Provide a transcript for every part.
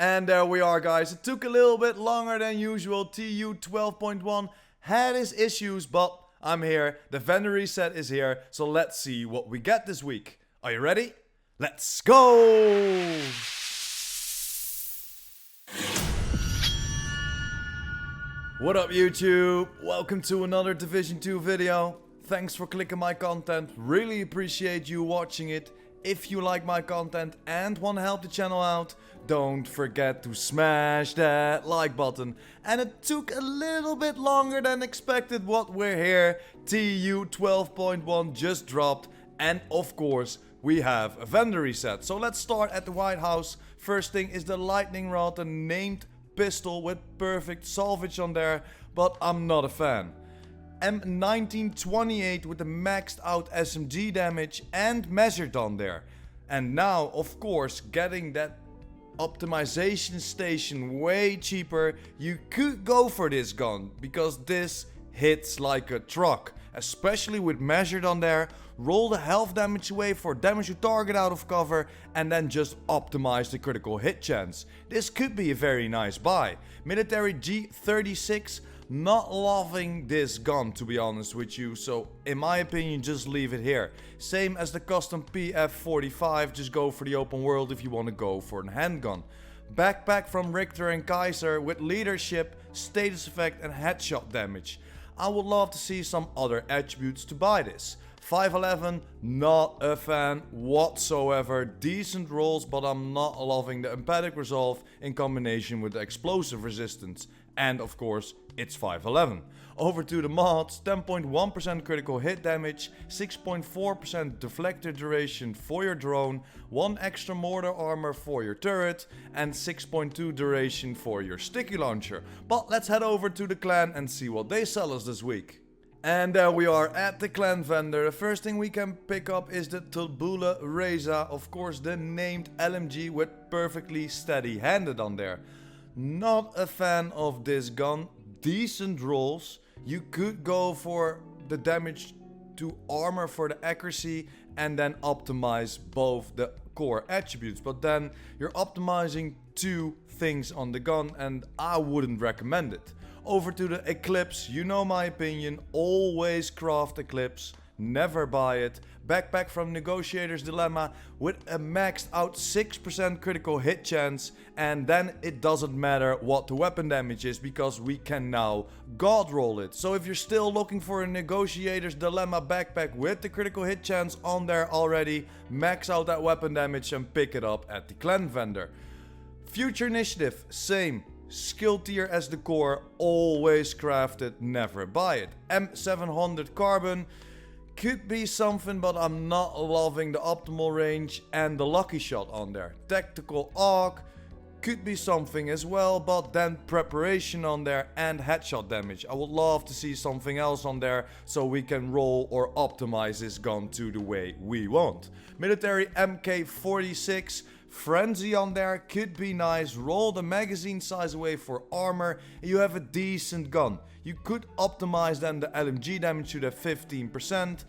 And there we are, guys. It took a little bit longer than usual. TU 12.1 had its issues, but I'm here. The vendor reset is here. So let's see what we get this week. Are you ready? Let's go! What up, YouTube? Welcome to another Division 2 video. Thanks for clicking my content. Really appreciate you watching it. If you like my content and want to help the channel out, don't forget to smash that like button. And it took a little bit longer than expected, but we're here. TU 12.1 just dropped, and of course we have a vendor reset. So let's start at the White House. First thing is the lightning rod, a named pistol with perfect salvage on there, but I'm not a fan. M1928 with the maxed out SMG damage and measured on there. And now, of course, getting that optimization station way cheaper, you could go for this gun, because this hits like a truck. Especially with measured on there. Roll the health damage away for damage to target out of cover, and then just optimize the critical hit chance. This could be a very nice buy. Military G36. Not loving this gun, to be honest with you, so in my opinion just leave it here. Same as the custom PF45, just go for the open world if you want to go for a handgun. Backpack from Richter and Kaiser with leadership, status effect and headshot damage. I would love to see some other attributes to buy this. 511, not a fan whatsoever. Decent rolls, but I'm not loving the empathic resolve in combination with the explosive resistance. And of course, it's 511. Over to the mods, 10.1% critical hit damage, 6.4% deflector duration for your drone, 1 extra mortar armor for your turret, and 6.2 duration for your sticky launcher. But let's head over to the clan and see what they sell us this week. And there we are at the clan vendor. The first thing we can pick up is the Tabula Rasa, of course the named LMG with perfectly steady handed on there. Not a fan of this gun. Decent rolls. You could go for the damage to armor for the accuracy and then optimize both the core attributes, but then you're optimizing two things on the gun and I wouldn't recommend it. Over to the Eclipse. You know my opinion, always craft Eclipse, never buy it. Backpack from Negotiator's Dilemma with a maxed out 6% critical hit chance, and then it doesn't matter what the weapon damage is because we can now god roll it. So if you're still looking for a Negotiator's Dilemma backpack with the critical hit chance on there already, max out that weapon damage and pick it up at the clan vendor. Future Initiative, same. Skill tier as the core, always crafted, never buy it. M700 Carbon. Could be something, but I'm not loving the optimal range and the lucky shot on there. Tactical AUG could be something as well, but then preparation on there and headshot damage. I would love to see something else on there so we can roll or optimize this gun to the way we want. Military MK46. Frenzy on there could be nice. Roll the magazine size away for armor. You have a decent gun. You could optimize then the LMG damage to the 15%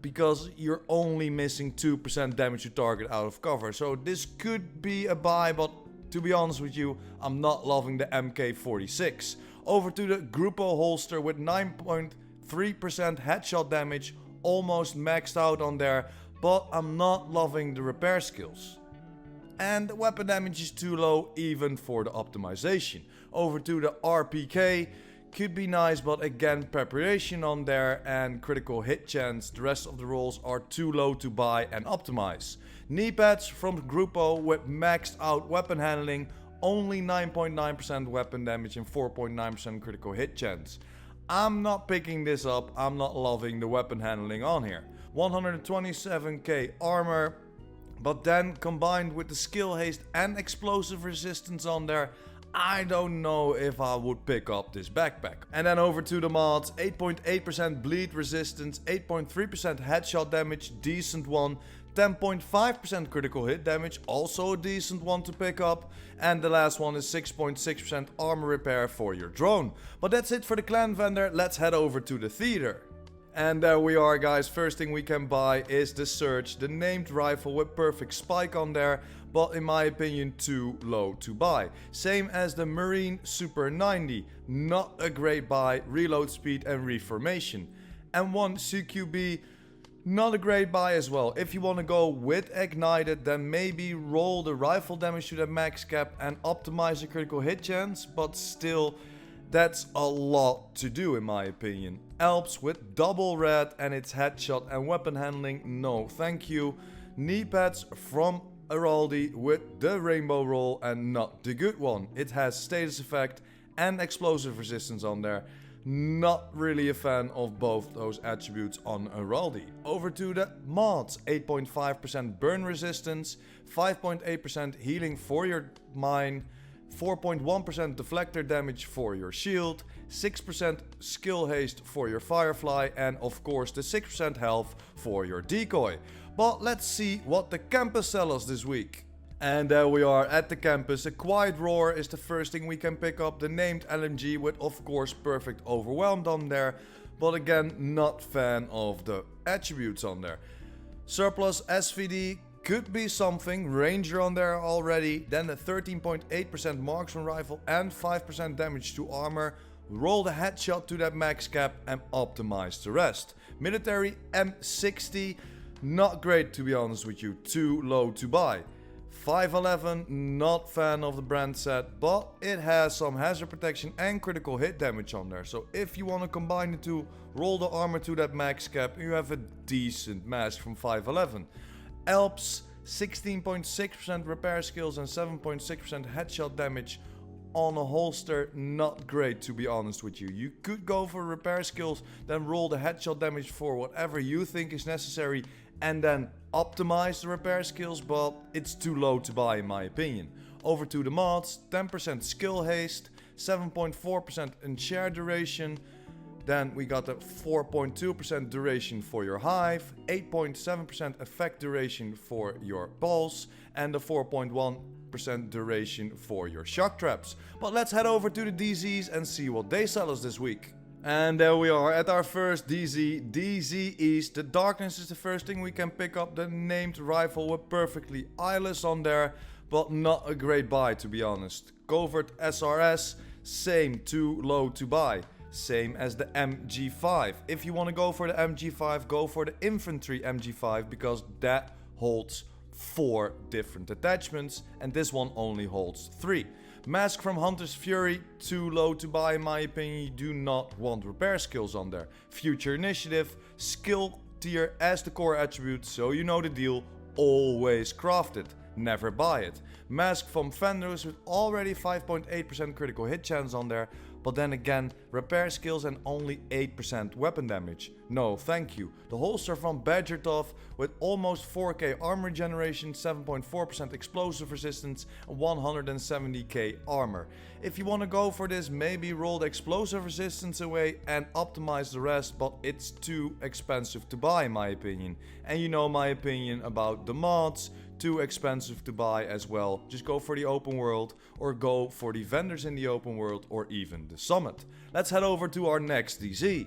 because you're only missing 2% damage to target out of cover. So this could be a buy, but to be honest with you, I'm not loving the MK46. Over to the Gruppo holster with 9.3% headshot damage, almost maxed out on there, but I'm not loving the repair skills. And the weapon damage is too low even for the optimization. Over to the RPK, could be nice, but again preparation on there and critical hit chance. The rest of the rolls are too low to buy and optimize. Knee pads from Gruppo with maxed out weapon handling, only 9.9% weapon damage and 4.9% critical hit chance. I'm not picking this up, I'm not loving the weapon handling on here. 127k armor. But then combined with the skill haste and explosive resistance on there, I don't know if I would pick up this backpack. And then over to the mods, 8.8% bleed resistance, 8.3% headshot damage, decent one. 10.5% critical hit damage, also a decent one to pick up. And the last one is 6.6% armor repair for your drone. But that's it for the clan vendor, let's head over to the theater. And there we are, guys. First thing we can buy is the Surge, the named rifle with perfect spike on there, but in my opinion too low to buy. Same as the Marine Super 90, not a great buy, reload speed and reformation. And one CQB, not a great buy as well. If you want to go with ignited, then maybe roll the rifle damage to the max cap and optimize the critical hit chance, but still, that's a lot to do in my opinion. Alps with double red and its headshot and weapon handling, no thank you. Knee pads from Araldi with the rainbow roll and not the good one. It has status effect and explosive resistance on there. Not really a fan of both those attributes on Araldi. Over to the mods, 8.5% burn resistance, 5.8% healing for your mine, 4.1% deflector damage for your shield, 6% skill haste for your firefly, and of course the 6% health for your decoy. But let's see what the campus sells us this week. And there we are at the campus. A quiet roar is the first thing we can pick up. The named LMG with of course perfect overwhelmed on there. But again, not fan of the attributes on there. Surplus SVD could be something. Ranger on there already. Then the 13.8% marksman rifle and 5% damage to armor. Roll the headshot to that max cap and optimize the rest. Military M60. Not great to be honest with you. Too low to buy. 511, not fan of the brand set, but it has some hazard protection and critical hit damage on there. So if you want to combine the two, roll the armor to that max cap, you have a decent mask from 511. Alps, 16.6% repair skills and 7.6% headshot damage on a holster, not great to be honest with you. You could go for repair skills, then roll the headshot damage for whatever you think is necessary and then optimize the repair skills, but it's too low to buy in my opinion. Over to the mods, 10% skill haste, 7.4% in share duration, then we got the 4.2% duration for your hive, 8.7% effect duration for your pulse, and the 4.1% duration for your shock traps. But let's head over to the DZs and see what they sell us this week. And there we are at our first DZ, DZ East. The darkness is the first thing we can pick up. The named rifle with perfectly eyeless on there, but not a great buy to be honest. Covert SRS, same, too low to buy. Same as the MG5. If you want to go for the MG5, go for the infantry MG5 because that holds 4 different attachments and this one only holds 3. Mask from Hunter's Fury, too low to buy in my opinion. You do not want repair skills on there. Future Initiative, skill tier as the core attribute, so you know the deal. Always craft it, never buy it. Mask from Fenris with already 5.8% critical hit chance on there, but then again, repair skills and only 8% weapon damage. No, thank you. The holster from Badgertov with almost 4k armor regeneration, 7.4% explosive resistance, and 170k armor. If you want to go for this, maybe roll the explosive resistance away and optimize the rest, but it's too expensive to buy in my opinion. And you know my opinion about the mods. Too expensive to buy as well. Just go for the open world or go for the vendors in the open world or even the summit. Let's head over to our next DZ.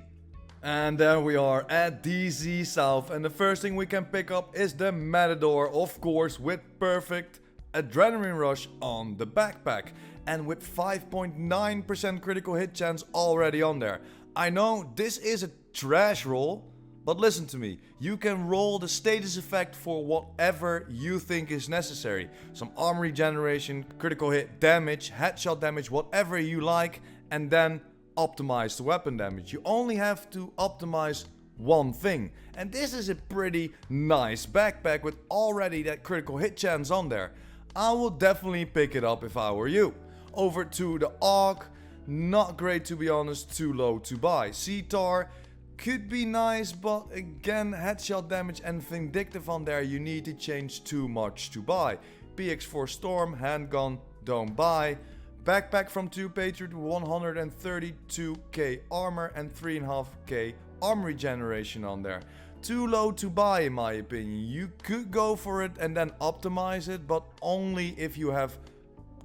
And there we are at DZ South, and the first thing we can pick up is the Matador, of course, with perfect adrenaline rush on the backpack and with 5.9% critical hit chance already on there. I know this is a trash roll, but listen to me, you can roll the status effect for whatever you think is necessary. Some armor regeneration, critical hit damage, headshot damage, whatever you like, and then optimize the weapon damage. You only have to optimize one thing. And this is a pretty nice backpack with already that critical hit chance on there. I will definitely pick it up if I were you. Over to the AUG, not great to be honest, too low to buy. CTAR could be nice, but again, headshot damage and vindictive on there, you need to change too much to buy. PX4 Storm, handgun, don't buy. Backpack from 2 Patriot, 132k armor and 3.5k armor regeneration on there. Too low to buy in my opinion. You could go for it and then optimize it, but only if you have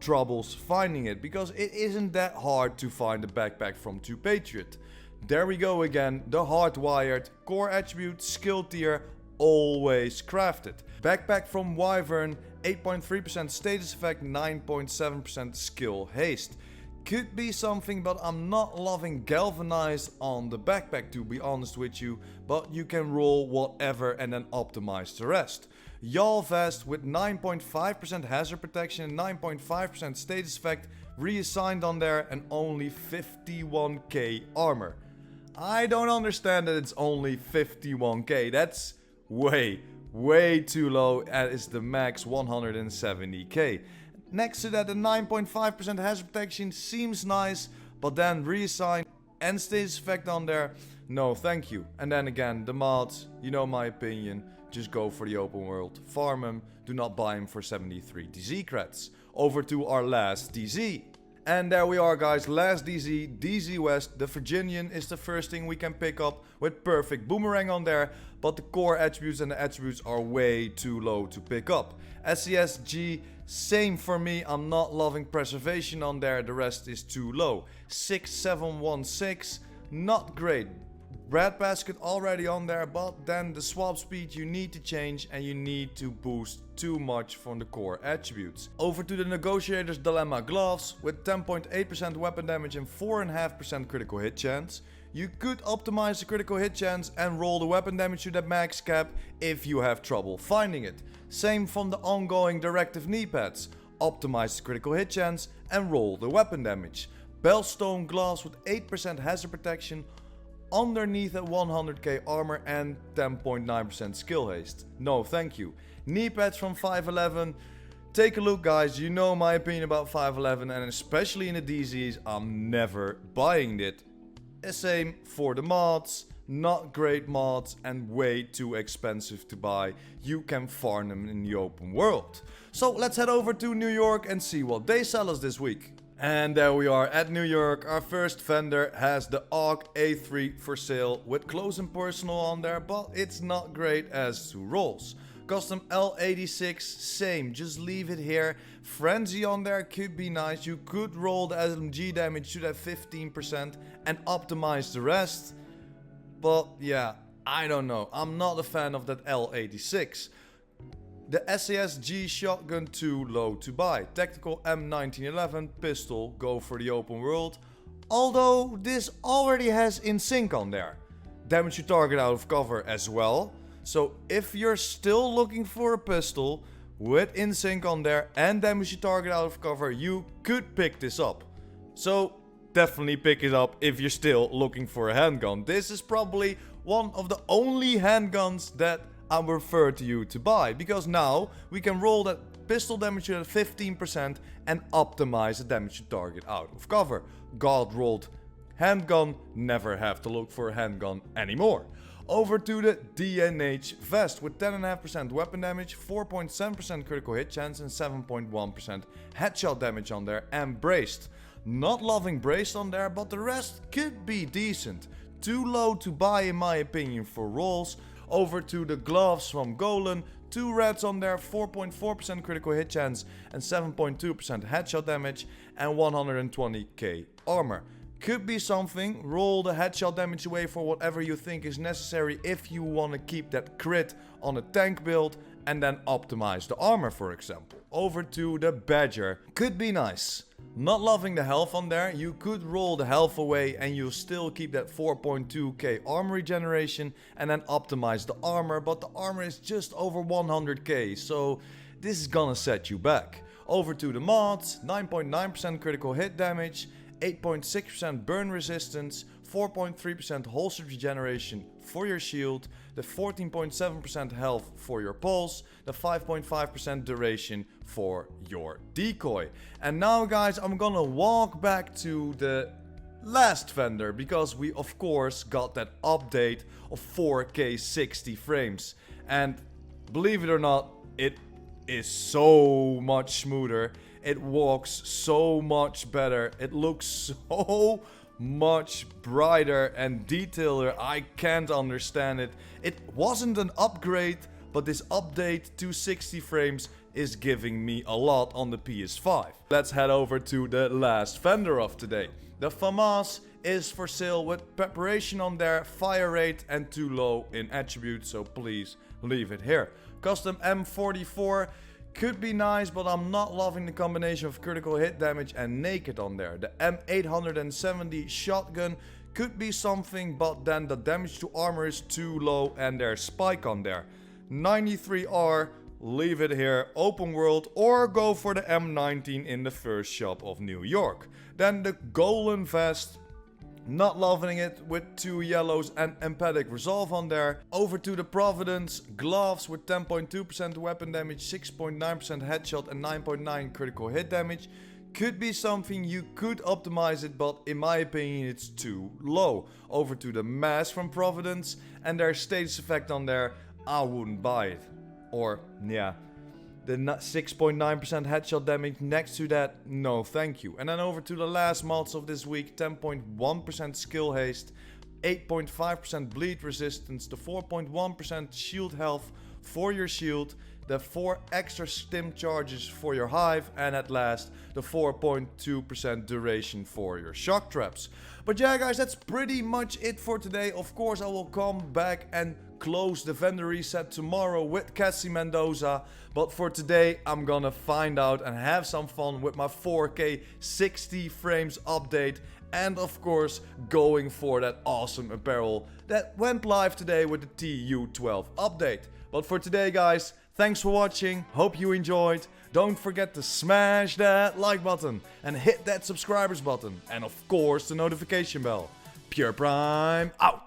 troubles finding it, because it isn't that hard to find a backpack from 2 Patriot. There we go again, the hardwired core attribute, skill tier, always crafted. Backpack from Wyvern, 8.3% status effect, 9.7% skill haste. Could be something, but I'm not loving galvanized on the backpack, to be honest with you, but you can roll whatever and then optimize the rest. Y'all vest with 9.5% hazard protection and 9.5% status effect reassigned on there, and only 51k armor. I don't understand that it's only 51k, that's way too low, and it's the max 170k. Next to that, the 9.5% hazard protection seems nice, but then reassign and status effect on there, no thank you. And then again, the mods, you know my opinion, just go for the open world, farm them, do not buy them for 73 DZ creds. Over to our last DZ. And there we are guys, last DZ, DZ West. The Virginian is the first thing we can pick up with perfect boomerang on there, but the core attributes and the attributes are way too low to pick up. SCSG, same for me, I'm not loving preservation on there, the rest is too low. 6716, not great. Breadbasket already on there, but then the swap speed you need to change and you need to boost too much from the core attributes. Over to the Negotiator's Dilemma gloves with 10.8% weapon damage and 4.5% critical hit chance. You could optimize the critical hit chance and roll the weapon damage to that max cap if you have trouble finding it. Same from the ongoing directive knee pads. Optimize the critical hit chance and roll the weapon damage. Bellstone gloves with 8% hazard protection, underneath at 100k armor and 10.9% skill haste. No thank you. Knee pads from 511. Take a look guys, you know my opinion about 511, and especially in the DZs, I'm never buying it. Same for the mods, not great mods and way too expensive to buy. You can farm them in the open world. So let's head over to New York and see what they sell us this week. And there we are at New York. Our first vendor has the AUG A3 for sale with close and personal on there, but it's not great as to rolls. Custom L86, same, just leave it here. Frenzy on there could be nice. You could roll the SMG damage to that 15% and optimize the rest. But yeah, I don't know. I'm not a fan of that L86. The SASG shotgun too low to buy. Tactical M1911 pistol, go for the open world. Although this already has in sync on there. Damage your target out of cover as well. So if you're still looking for a pistol with in sync on there and damage your target out of cover, you could pick this up. So definitely pick it up if you're still looking for a handgun. This is probably one of the only handguns that I refer to you to buy, because now we can roll that pistol damage to 15% and optimize the damage to target out of cover. God rolled handgun, never have to look for a handgun anymore. Over to the DNH vest with 10.5% weapon damage, 4.7% critical hit chance and 7.1% headshot damage on there, and braced. Not loving braced on there, but the rest could be decent. Too low to buy in my opinion for rolls. Over to the gloves from Golan, 2 reds on there, 4.4% critical hit chance and 7.2% headshot damage and 120k armor. Could be something, roll the headshot damage away for whatever you think is necessary if you want to keep that crit on a tank build, and then optimize the armor for example. Over to the Badger, could be nice. Not loving the health on there, you could roll the health away and you'll still keep that 4.2k armor regeneration and then optimize the armor, but the armor is just over 100k, so this is gonna set you back. Over to the mods, 9.9% critical hit damage, 8.6% burn resistance, 4.3% holster regeneration for your shield, the 14.7% health for your pulse, the 5.5% duration for your decoy. And now guys, I'm gonna walk back to the last vendor, because we of course got that update of 4K 60 frames. And believe it or not, it is so much smoother. It walks so much better. It looks so much brighter and detailer. I can't understand it. It wasn't an upgrade, but this update to 60 frames is giving me a lot on the PS5. Let's head over to the last vendor of today. The FAMAS is for sale with preparation on there, fire rate and too low in attributes, so please leave it here. Custom M44 could be nice, but I'm not loving the combination of critical hit damage and naked on there. The M870 shotgun could be something, but then the damage to armor is too low and there's spike on there. 93R, leave it here, open world, or go for the M19 in the first shop of New York. Then the Golden Vest, not loving it with 2 yellows and empathic resolve on there. Over to the Providence gloves with 10.2% weapon damage, 6.9% headshot and 9.9 critical hit damage. Could be something, you could optimize it, but in my opinion it's too low. Over to the mask from Providence and their status effect on there, I wouldn't buy it. Or yeah, the 6.9% headshot damage next to that, no thank you. And then over to the last mods of this week, 10.1% skill haste, 8.5% bleed resistance, the 4.1% shield health for your shield, the 4 extra stim charges for your hive, and at last the 4.2% duration for your shock traps. But yeah guys, that's pretty much it for today. Of course I will come back and close the vendor reset tomorrow with Cassie Mendoza, but for today I'm gonna find out and have some fun with my 4K 60 frames update, and of course going for that awesome apparel that went live today with the TU12 update. But for today guys, thanks for watching, hope you enjoyed. Don't forget to smash that like button and hit that subscribers button, and of course the notification bell. PurePrime out!